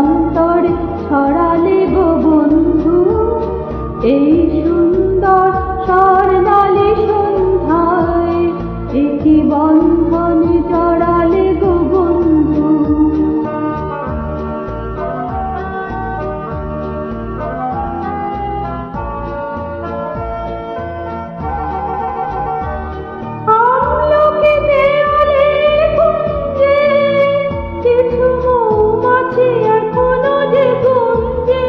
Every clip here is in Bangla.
অন্তরে ছড়ালে গো বন্ধু এই সুন্দর স্বর্ণালী সন্ধ্যায়, একই বন্ধনে জড়ালে গো বন্ধু। আমলকি দেয়ালে গুঞ্জে, কিছু মৌমাছি এখনো যে গুঞ্জে।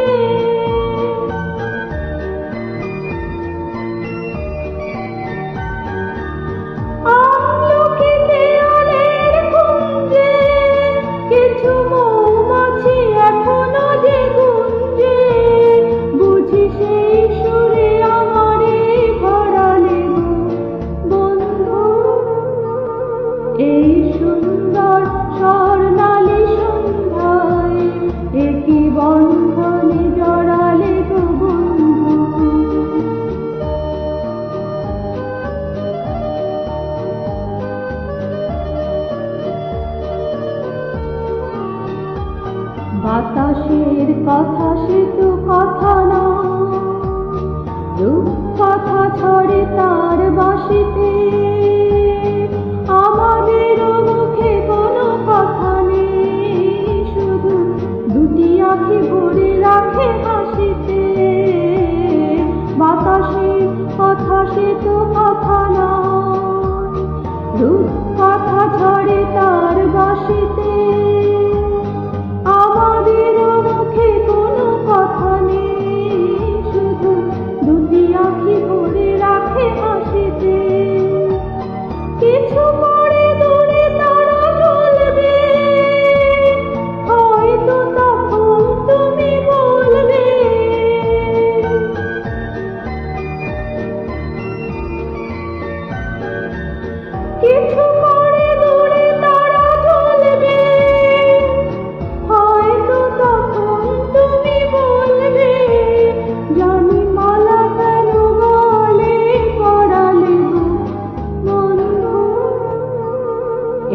আমলকি দেয়ালে গুঞ্জে, কিছু মৌমাছি এখনো যে গুঞ্জে। বুঝি সেই সুরে আমারে ভরালে গো বন্ধু এই সুন্দর স্বর্ণালী সন্ধ্যায়, একই বন্ধনে জড়ালে গো বন্ধু। বাতাসের কথা সে তো কথা না, রূপ কথা ছড়ে তার বাঁশিতে। আমাদেরও মুখে কোনো কথা নেই, শুধু দুটি আঁখি ভরে রাখে হাসিতে। বাতাসের কথা সে তো কথা না, রূপ কথা ছড়ে তার বাঁশিতে। আমাদেরও মুখে কোনো কথা নেই, শুধু দুটি আঁখি ভরে রাখে হাসিতে। কিছু পরে দূরে তারা জ্বলবে, হয়তো তখন তুমি বলবে। কিছু পরে দূরে তারা জ্বলবে, হয়তো তখন তুমি বলবে। জানি মালা কেন গলে পরালে গো বন্ধু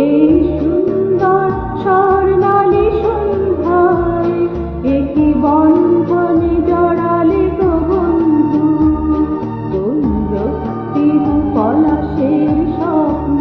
এই সুন্দর স্বর্ণালী সন্ধ্যায়, একই বন্ধনে জড়ালে গো বন্ধু। বন্ধুক্তির পলাশের স্বপ্ন